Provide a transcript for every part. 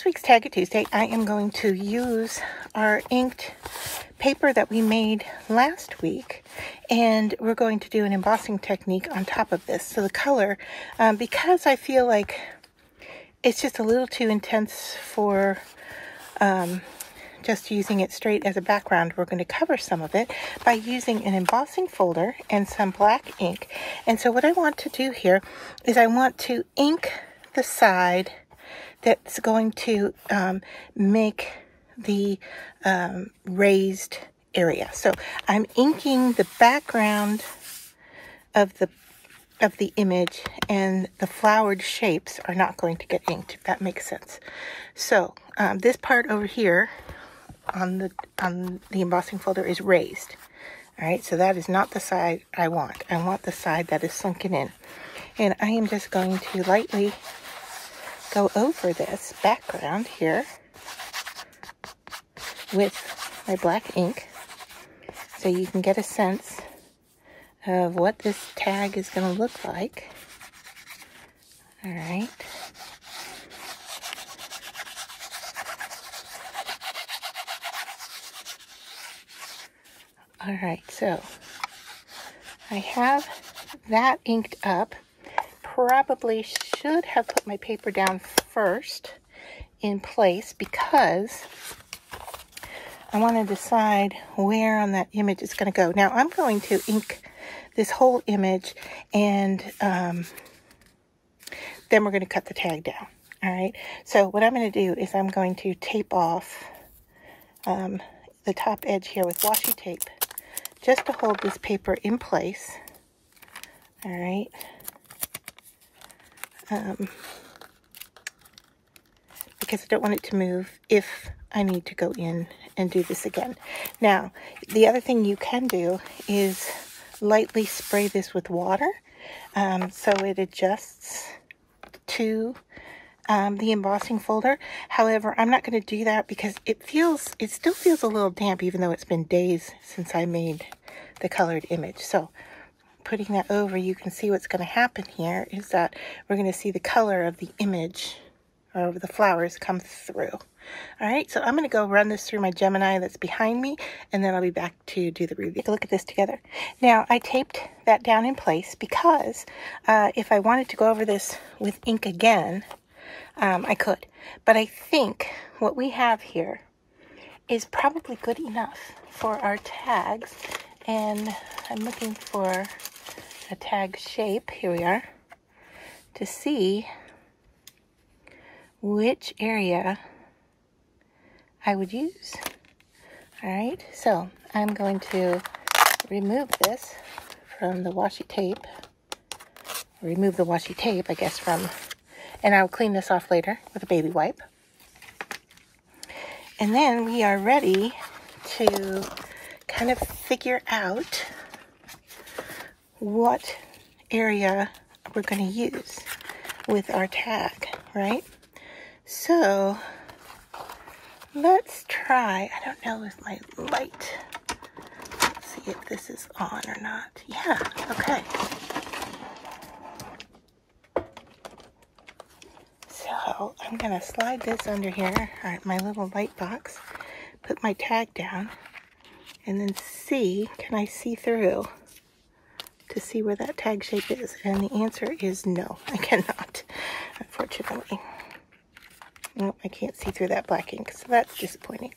week's Tag It Tuesday, I am going to use our inked paper that we made last week, and we're going to do an embossing technique on top of this. So the color, because I feel like it's just a little too intense for just using it straight as a background, we're going to cover some of it by using an embossing folder and some black ink. And so what I want to do here is I want to ink the side that's going to make the raised area. So I'm inking the background of the image, and the flowered shapes are not going to get inked, if that makes sense. So this part over here on the embossing folder is raised. All right, so that is not the side I want. I want the side that is sunken in. And I am just going to lightly go over this background here with my black ink so you can get a sense of what this tag is going to look like. All right. All right, so I have that inked up. Probably should have put my paper down first in place because I want to decide where on that image it's going to go. Now I'm going to ink this whole image, and then we're going to cut the tag down. All right, so what I'm going to do is I'm going to tape off the top edge here with washi tape just to hold this paper in place. All right. Because I don't want it to move if I need to go in and do this again. Now, the other thing you can do is lightly spray this with water so it adjusts to the embossing folder. However, I'm not going to do that because it still feels a little damp even though it's been days since I made the colored image. So putting that over, you can see what's going to happen here is that we're going to see the color of the image or the flowers come through. All right, so I'm going to go run this through my Gemini that's behind me, and then I'll be back to do the review. Take a look at this together. Now, I taped that down in place because if I wanted to go over this with ink again, I could. But I think what we have here is probably good enough for our tags, and I'm looking for a tag shape, here we are, to see which area I would use. All right, so I'm going to remove this from the washi tape, remove the washi tape, I guess, and I'll clean this off later with a baby wipe. And then we are ready to kind of figure out what area we're going to use with our tag, right? So let's try, I don't know if my light, let's see if this is on or not. Yeah, okay. So I'm going to slide this under here, all right, my little light box, put my tag down, and then see, can I see through to see where that tag shape is? And the answer is no, I cannot, unfortunately. Nope, I can't see through that black ink, so that's disappointing.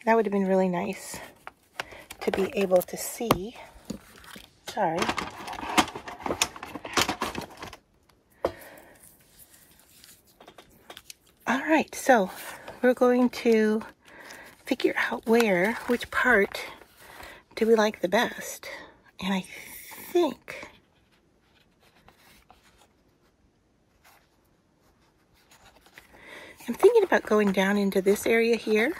That would have been really nice to be able to see. Sorry. All right, so we're going to figure out which part do we like the best. And I think I'm thinking about going down into this area here.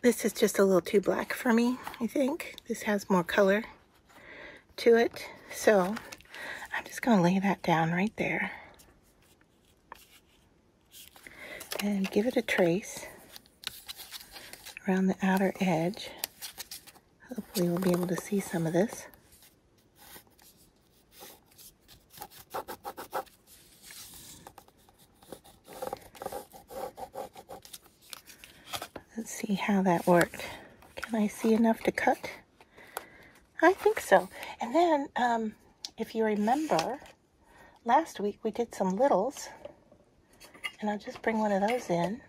This is just a little too black for me, I think. This has more color to it. So I'm just going to lay that down right there and give it a trace around the outer edge. Hopefully we'll be able to see some of this. Let's see how that worked. Can I see enough to cut? I think so. And then, if you remember, last week we did some littles, and I'll just bring one of those in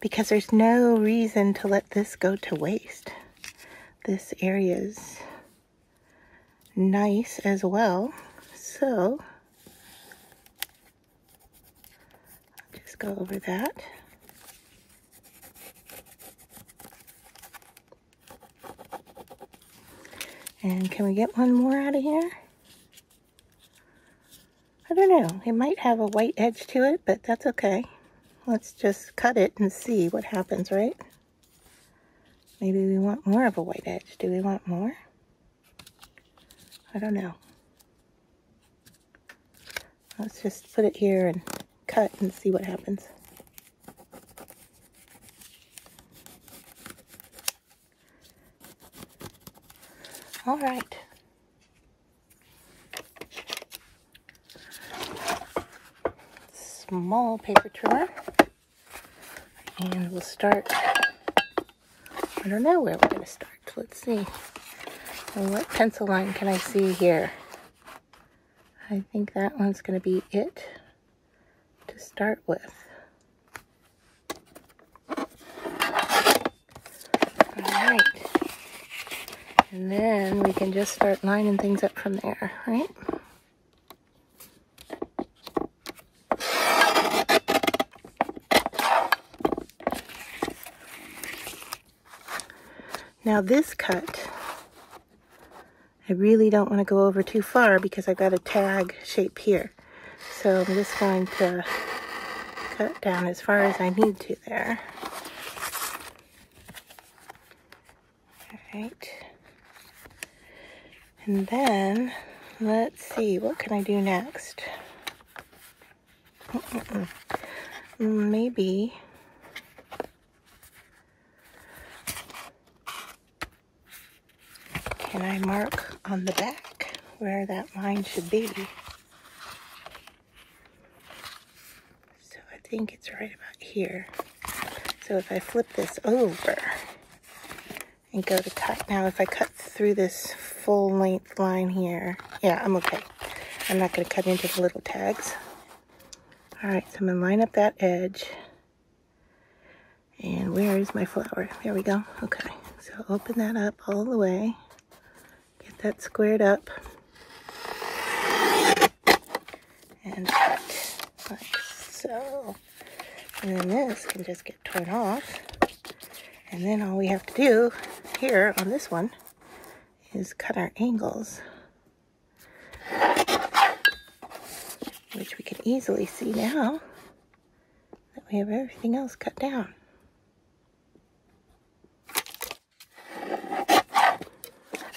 because there's no reason to let this go to waste. This area is nice as well, so I'll just go over that. And can we get one more out of here? I don't know. It might have a white edge to it, but that's okay. Let's just cut it and see what happens, right? Maybe we want more of a white edge. Do we want more? I don't know. Let's just put it here and cut and see what happens. All right. Small paper trimmer. And we'll start, I don't know where we're going to start. Let's see. And what pencil line can I see here? I think that one's going to be it to start with. All right. And then we can just start lining things up from there, right? Now this cut, I really don't want to go over too far because I've got a tag shape here. So I'm just going to cut down as far as I need to there. All right. And then, let's see, what can I do next? Maybe can I mark on the back where that line should be? So I think it's right about here. So if I flip this over and go to cut, now if I cut through this full length line here, yeah, I'm okay. I'm not going to cut into the little tags. All right, so I'm going to line up that edge. And where is my flower? There we go. Okay, so open that up all the way. Get that squared up. And cut like so. And then this can just get torn off. And then all we have to do here on this one is cut our angles, which we can easily see now that we have everything else cut down.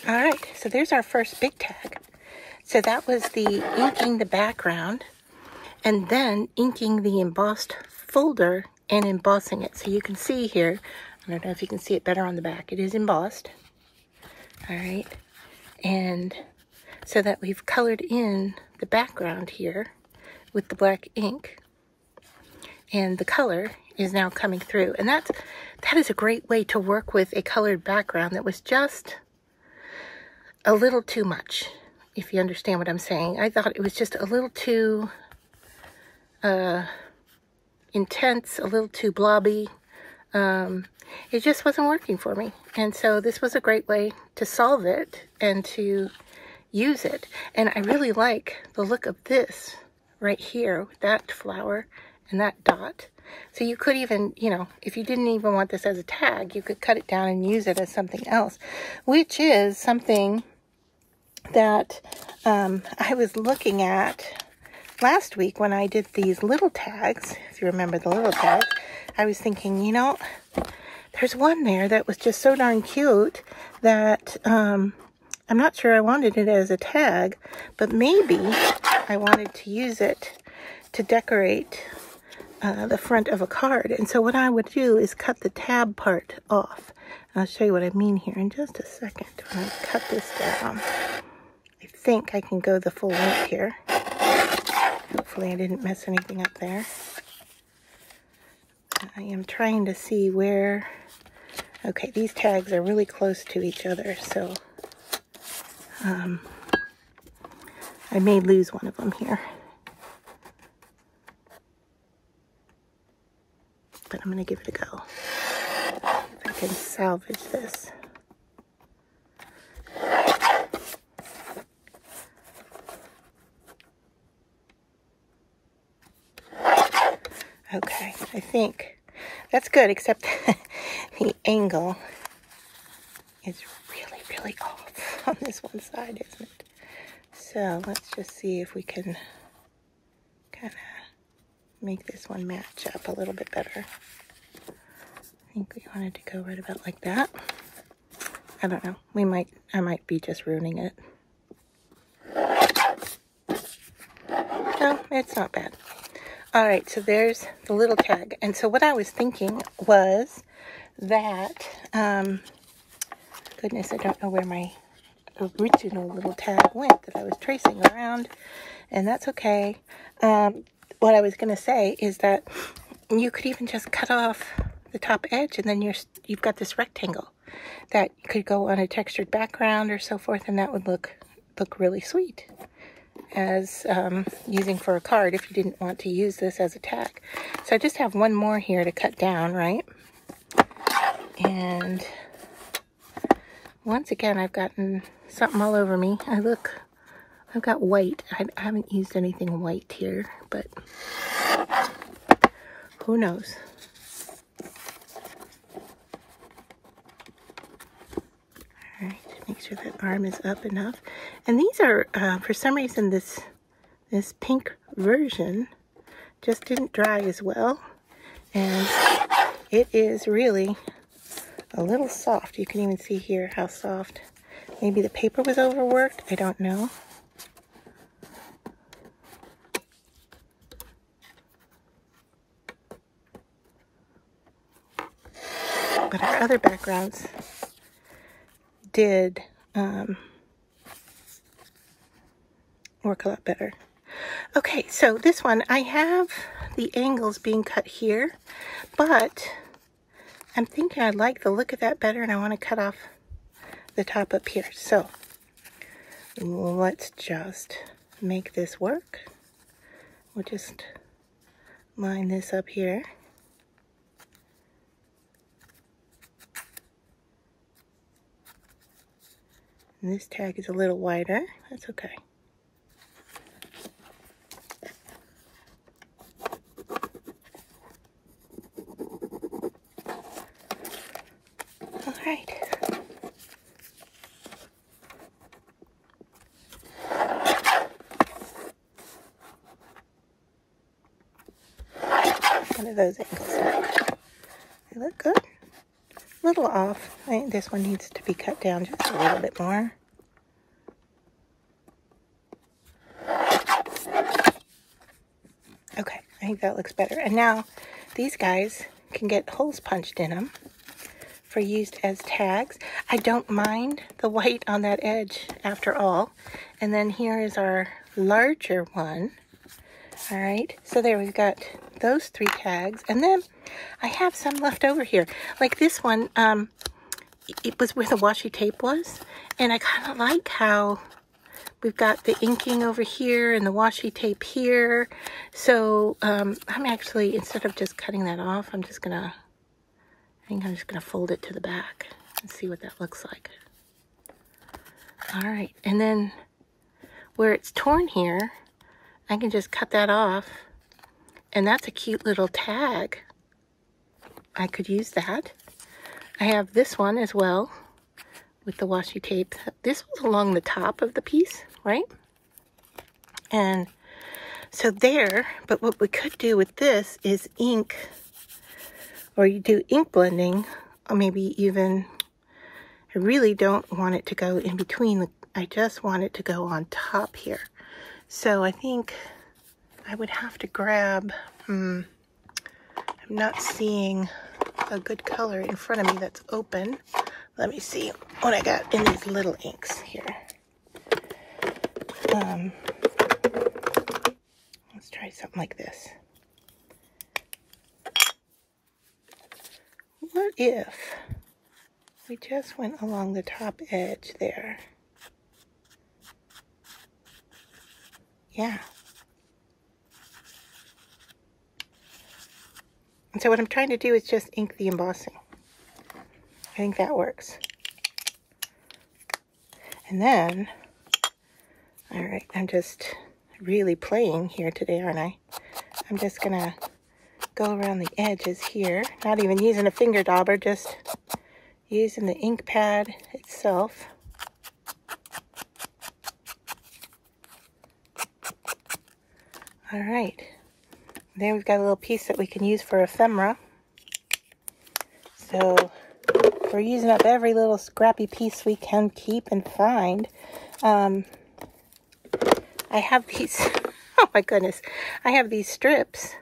All right, so there's our first big tag. So that was the inking the background and then inking the embossed folder and embossing it. So you can see here, I don't know if you can see it better on the back, it is embossed. All right, and so that we've colored in the background here with the black ink, and the color is now coming through. And that is a great way to work with a colored background that was just a little too much, if you understand what I'm saying. I thought it was just a little too intense, a little too blobby. It just wasn't working for me. And so this was a great way to solve it and to use it. And I really like the look of this right here, with that flower and that dot. So you could even, you know, if you didn't even want this as a tag, you could cut it down and use it as something else, which is something that I was looking at last week when I did these little tags. If you remember the little tags, I was thinking, you know, there's one there that was just so darn cute that I'm not sure I wanted it as a tag, but maybe I wanted to use it to decorate the front of a card. And so what I would do is cut the tab part off. I'll show you what I mean here in just a second. When I cut this down, I think I can go the full length here. Hopefully I didn't mess anything up there. I am trying to see where, okay, these tags are really close to each other, so I may lose one of them here. But I'm going to give it a go. If I can salvage this. Okay, I think that's good, except the angle is really, really off on this one side, isn't it? So let's just see if we can kind of make this one match up a little bit better. I think we wanted to go right about like that. I don't know. I might be just ruining it. No, it's not bad. All right, so there's the little tag. And so what I was thinking was that, goodness, I don't know where my original little tag went that I was tracing around, and that's okay. What I was going to say is that you could even just cut off the top edge, and then you've got this rectangle that could go on a textured background or so forth, and that would look really sweet as using for a card if you didn't want to use this as a tag. So I just have one more here to cut down, right? And once again, I've gotten something all over me. I've got white. I haven't used anything white here, but who knows? All right, make sure that arm is up enough. And these are, for some reason, this pink version just didn't dry as well. And it is really a little soft. You can even see here how soft. Maybe the paper was overworked. I don't know. But our other backgrounds did work a lot better. Okay, so this one, I have the angles being cut here, but I'm thinking I like the look of that better, and I want to cut off the top up here. So let's just make this work. We'll just line this up here. And this tag is a little wider. That's okay. All right. How do those angles look? They look good. A little off. I think this one needs to be cut down just a little bit more. Okay, I think that looks better. And now these guys can get holes punched in them for used as tags. I don't mind the white on that edge after all. And then here is our larger one. All right, so there we've got those 3 tags. And then I have some left over here. Like this one, it was where the washi tape was. And I kind of like how we've got the inking over here and the washi tape here. So I'm actually, instead of just cutting that off, I think I'm just gonna fold it to the back and see what that looks like. All right, and then where it's torn here, I can just cut that off, and that's a cute little tag. I could use that. I have this one as well with the washi tape. This was along the top of the piece, right? And so there, but what we could do with this is ink, or you do ink blending, or maybe even, I really don't want it to go in between. I just want it to go on top here. So I think I would have to grab, I'm not seeing a good color in front of me that's open. Let me see what I got in these little inks here. Let's try something like this. what if we just went along the top edge there? Yeah. And so what I'm trying to do is just ink the embossing. I think that works. And then, all right, I'm just really playing here today, aren't I? I'm just gonna go around the edges here, not even using a finger dauber, just using the ink pad itself. All right, there we've got a little piece that we can use for ephemera. So we're using up every little scrappy piece we can keep and find. I have these, oh my goodness, I have these strips.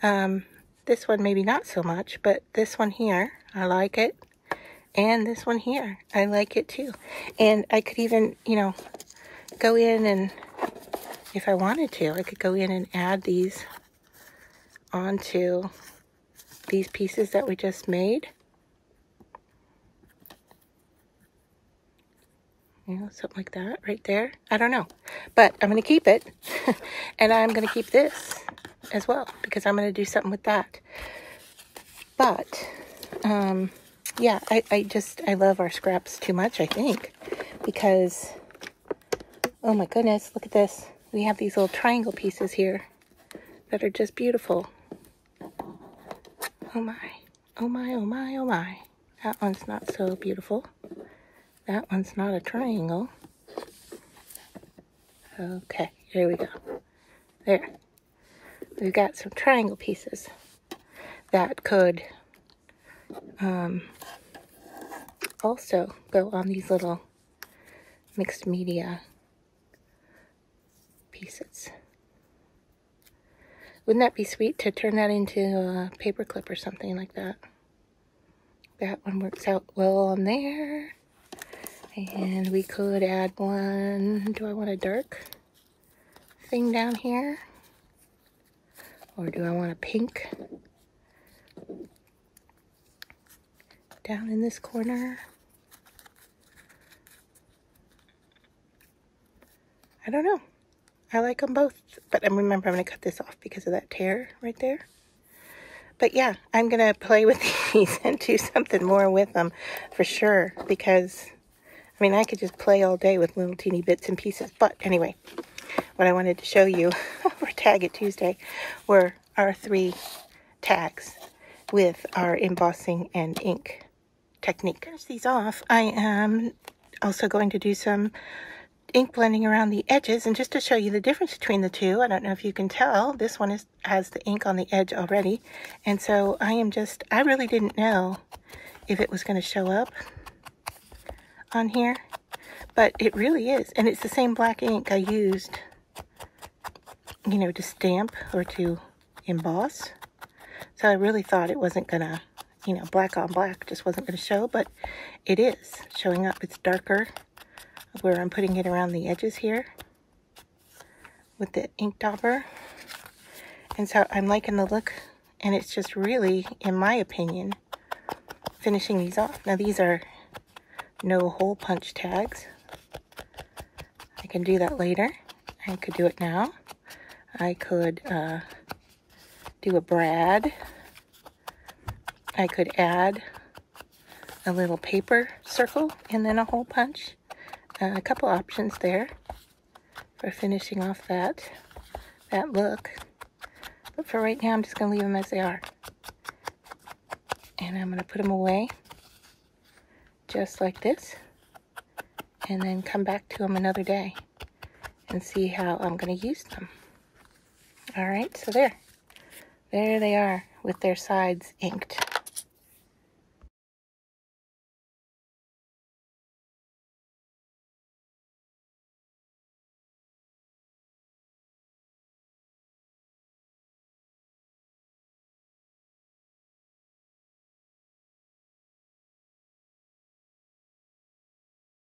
This one maybe not so much, but this one here, I like it. And this one here, I like it too. And I could even, you know, go in and, if I wanted to, I could go in and add these onto these pieces that we just made. You know, something like that right there. I don't know. But I'm going to keep it. And I'm going to keep this as well, because I'm going to do something with that. But, yeah, I love our scraps too much, I think. Because, oh my goodness, look at this. We have these little triangle pieces here that are just beautiful. Oh my, oh my, oh my, oh my. That one's not so beautiful. That one's not a triangle. Okay, here we go. There. We've got some triangle pieces that could also go on these little mixed media pieces. Wouldn't that be sweet to turn that into a paper clip or something like that? That one works out well on there. And we could add one. Do I want a dark thing down here? Or do I want a pink down in this corner? I don't know. I like them both, but remember I'm going to cut this off because of that tear right there. But yeah, I'm going to play with these and do something more with them for sure, because, I mean, I could just play all day with little teeny bits and pieces. But anyway, what I wanted to show you for Tag It Tuesday were our 3 tags with our embossing and ink technique. Finish these off. I am also going to do some ink blending around the edges, and just to show you the difference between the two, I don't know if you can tell, this one has the ink on the edge already, and so I really didn't know if it was going to show up on here, but it really is, and it's the same black ink I used, you know, to stamp or to emboss, so I really thought it wasn't gonna, you know, black on black just wasn't going to show, but it is showing up. It's darker where I'm putting it around the edges here with the ink dauber. And so I'm liking the look, and it's just really, in my opinion, finishing these off. Now these are no hole punch tags. I can do that later. I could do it now. I could do a brad. I could add a little paper circle and then a hole punch. A couple options there for finishing off that look. But for right now, I'm just going to leave them as they are. And I'm going to put them away just like this. And then come back to them another day and see how I'm going to use them. Alright, so there. There they are with their sides inked.